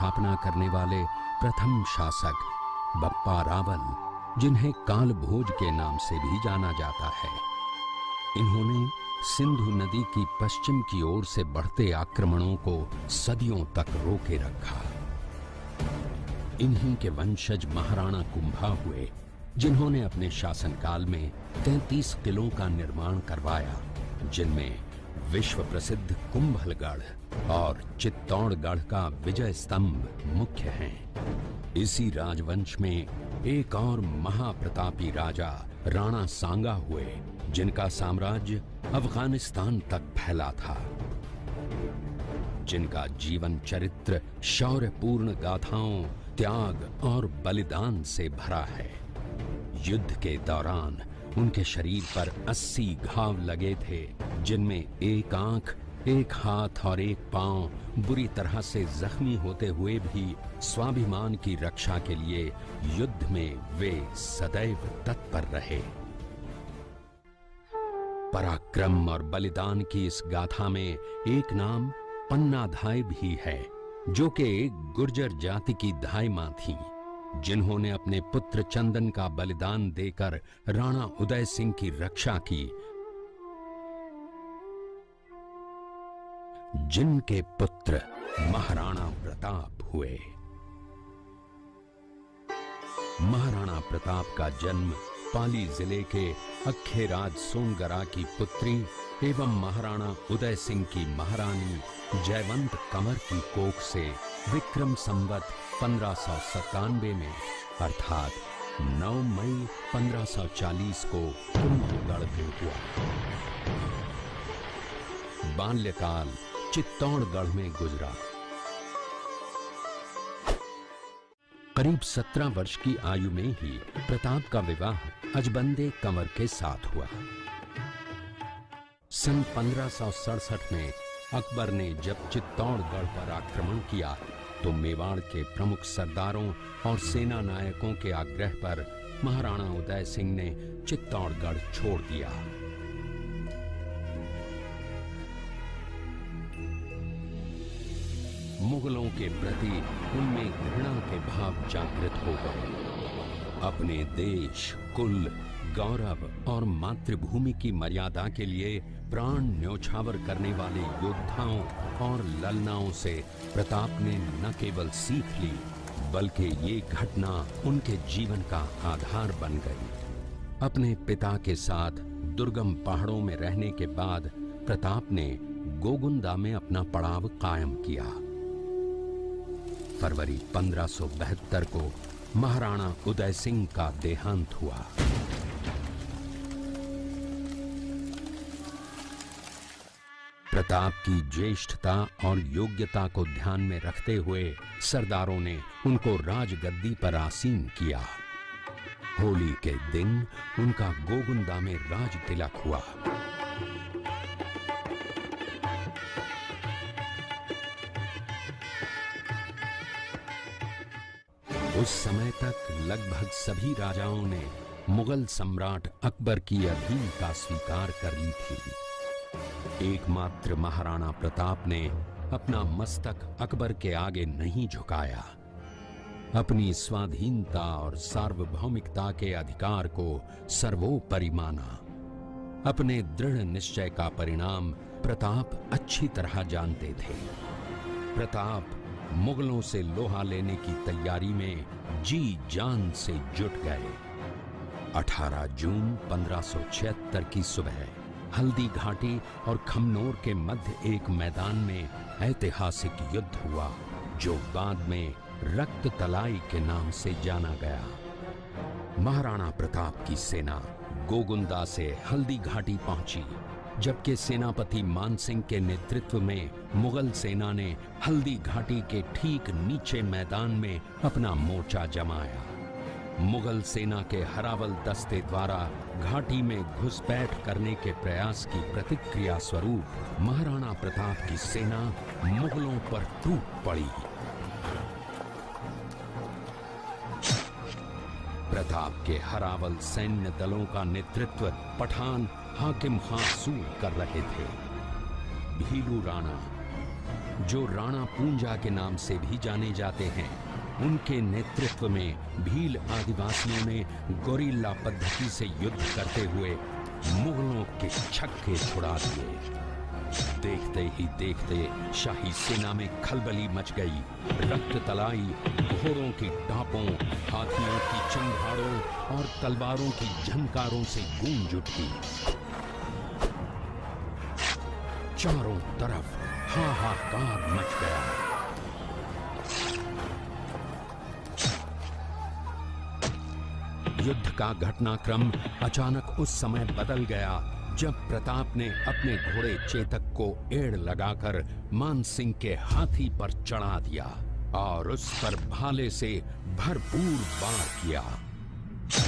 स्थापना करने वाले प्रथम शासक बप्पा रावल, जिन्हें काल भोज के नाम से भी जाना जाता है। इन्होंने सिंधु नदी की पश्चिम की ओर से बढ़ते आक्रमणों को सदियों तक रोके रखा। इन्हीं के वंशज महाराणा कुंभा हुए, जिन्होंने अपने शासनकाल में 33 किलों का निर्माण करवाया, जिनमें विश्व प्रसिद्ध कुंभलगढ़ और चित्तौड़गढ़ का विजय स्तंभ मुख्य हैं। इसी राजवंश में एक और महाप्रतापी राजा राणा सांगा हुए, जिनका साम्राज्य अफगानिस्तान तक फैला था, जिनका जीवन चरित्र शौर्यपूर्ण गाथाओं, त्याग और बलिदान से भरा है। युद्ध के दौरान उनके शरीर पर 80 घाव लगे थे, जिनमें एक आंख, एक हाथ और एक पांव बुरी तरह से जख्मी होते हुए भी स्वाभिमान की रक्षा के लिए युद्ध में वे सदैव तत्पर रहे। पराक्रम और बलिदान की इस गाथा में एक नाम पन्नाधाय भी है, जो कि एक गुर्जर जाति की धाय मां थीं, जिन्होंने अपने पुत्र चंदन का बलिदान देकर राणा उदय सिंह की रक्षा की, जिनके पुत्र महाराणा प्रताप हुए। महाराणा प्रताप का जन्म पाली जिले के अखेराज सोनगरा की पुत्री एवं महाराणा उदय सिंह की महारानी जयवंत कंवर की कोख से विक्रम संवत 1597 में अर्थात 9 मई 1540 को कुंभलगढ़ में हुआ। बाल्यकाल चित्तौड़गढ़ में गुजरा। करीब 17 वर्ष की आयु में ही प्रताप का विवाह अजबंदे कंवर के साथ हुआ। सन 1567 में अकबर ने जब चित्तौड़गढ़ पर आक्रमण किया, तो मेवाड़ के प्रमुख सरदारों और सेना नायकों के आग्रह पर महाराणा उदय सिंह ने चित्तौड़गढ़ छोड़ दिया। मुगलों के प्रति उनमें घृणा के भाव जागृत हो गए। अपने देश, कुल, गौरव और मातृभूमि की मर्यादा के लिए प्राण न्योछावर करने वाले योद्धाओं और ललनाओं से प्रताप ने न केवल सीख ली, बल्कि ये घटना उनके जीवन का आधार बन गई। अपने पिता के साथ दुर्गम पहाड़ों में रहने के बाद प्रताप ने गोगुंदा में अपना पड़ाव कायम किया। फरवरी 1572 को महाराणा उदय सिंह का देहांत हुआ। प्रताप की ज्येष्ठता और योग्यता को ध्यान में रखते हुए सरदारों ने उनको राजगद्दी पर आसीन किया। होली के दिन उनका गोगुंदा में राज तिलक हुआ। उस समय तक लगभग सभी राजाओं ने मुगल सम्राट अकबर की अधीनता स्वीकार कर ली थी। एकमात्र महाराणा प्रताप ने अपना मस्तक अकबर के आगे नहीं झुकाया। अपनी स्वाधीनता और सार्वभौमिकता के अधिकार को सर्वोपरि माना। अपने दृढ़ निश्चय का परिणाम प्रताप अच्छी तरह जानते थे। प्रताप मुगलों से लोहा लेने की तैयारी में जी जान से जुट गए। 18 जून 1576 की सुबह हल्दी घाटी और खमनोर के मध्य एक मैदान में ऐतिहासिक युद्ध हुआ, जो बाद में रक्त तलाई के नाम से जाना गया। महाराणा प्रताप की सेना गोगुंदा से हल्दी घाटी पहुंची, जबकि सेनापति मानसिंह के नेतृत्व में मुगल सेना ने हल्दी घाटी के ठीक नीचे मैदान में अपना मोर्चा जमाया। मुगल सेना के हरावल दस्ते द्वारा घाटी में घुसपैठ करने के प्रयास की प्रतिक्रिया स्वरूप महाराणा प्रताप की सेना मुगलों पर टूट पड़ी। प्रताप के हरावल सैन्य दलों का नेतृत्व पठान हाकिम खां सूर कर रहे थे। भीलू राणा, जो राणा पूंजा के नाम से भी जाने जाते हैं, उनके नेतृत्व में भील आदिवासियों ने गोरिल्ला पद्धति से युद्ध करते हुए मुगलों के छक्के छुड़ा दिए। देखते ही देखते शाही सेना में खलबली मच गई। रक्त तलाई घोड़ों की टापों, हाथियों की चंगारों और तलवारों की झंकारों से गूंज उठी। चारों तरफ हाहाकार मच गया। युद्ध का घटनाक्रम अचानक उस समय बदल गया जब प्रताप ने अपने घोड़े चेतक को एड़ लगाकर मानसिंह के हाथी पर चढ़ा दिया और उस पर भाले से भरपूर वार किया।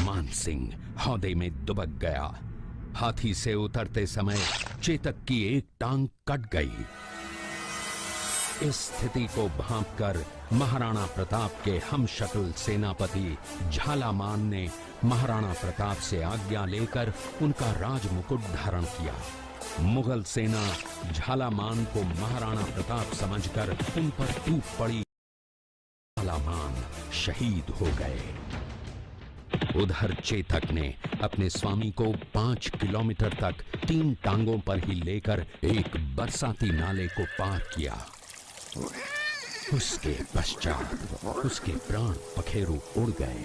मानसिंह हौदे में दुबक गया। हाथी से उतरते समय चेतक की एक टांग कट गई। इस स्थिति को भांपकर महाराणा प्रताप के हमशक्ल सेनापति झालामान ने महाराणा प्रताप से आज्ञा लेकर उनका राजमुकुट धारण किया। मुगल सेना झालामान को महाराणा प्रताप समझकर उन पर टूट पड़ी। झालामान शहीद हो गए। उधर चेतक ने अपने स्वामी को 5 किलोमीटर तक 3 टांगों पर ही लेकर एक बरसाती नाले को पार किया। उसके पश्चात उसके प्राण पखेरु उड़ गए।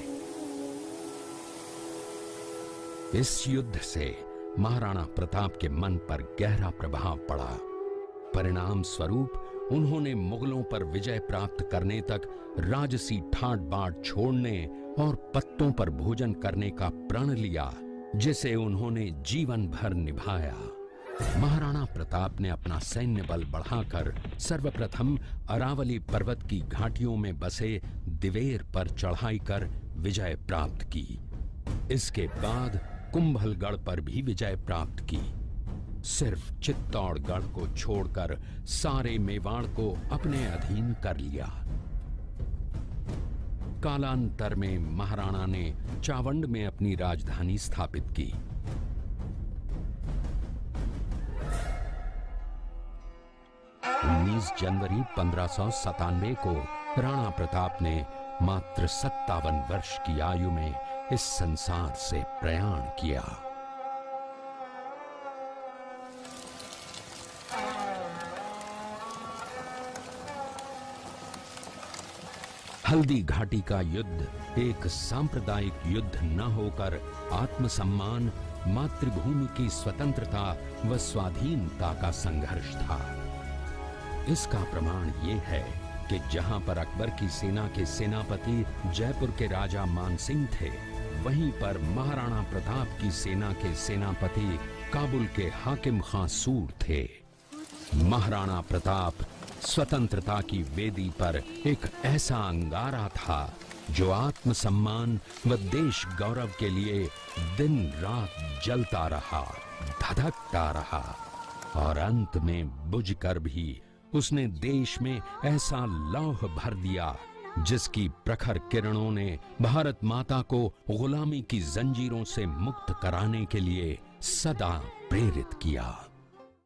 इस युद्ध से महाराणा प्रताप के मन पर गहरा प्रभाव पड़ा। परिणाम स्वरूप उन्होंने मुगलों पर विजय प्राप्त करने तक राजसी ठाट बाट छोड़ने और पत्तों पर भोजन करने का प्रण लिया, जिसे उन्होंने जीवन भर निभाया। महाराणा प्रताप ने अपना सैन्य बल बढ़ाकर सर्वप्रथम अरावली पर्वत की घाटियों में बसे दिवेर पर चढ़ाई कर विजय प्राप्त की। इसके बाद कुंभलगढ़ पर भी विजय प्राप्त की। सिर्फ चित्तौड़गढ़ को छोड़कर सारे मेवाड़ को अपने अधीन कर लिया। कालांतर में महाराणा ने चावंड में अपनी राजधानी स्थापित की। 19 जनवरी 1597 को राणा प्रताप ने मात्र 57 वर्ष की आयु में इस संसार से प्रयाण किया। हल्दी घाटी का युद्ध एक सांप्रदायिक युद्ध न होकर आत्मसम्मान, मातृभूमि की स्वतंत्रता व स्वाधीनता का संघर्ष था। इसका प्रमाण ये है कि जहां पर अकबर की सेना के सेनापति जयपुर के राजा मानसिंह थे, वहीं पर महाराणा प्रताप की सेना के सेनापति काबुल के हाकिम खां सूर थे। महाराणा प्रताप स्वतंत्रता की वेदी पर एक ऐसा अंगारा था जो आत्मसम्मान व देश गौरव के लिए दिन रात जलता रहा, धधकता रहा और अंत में बुझकर भी उसने देश में ऐसा लौह भर दिया जिसकी प्रखर किरणों ने भारत माता को गुलामी की जंजीरों से मुक्त कराने के लिए सदा प्रेरित किया।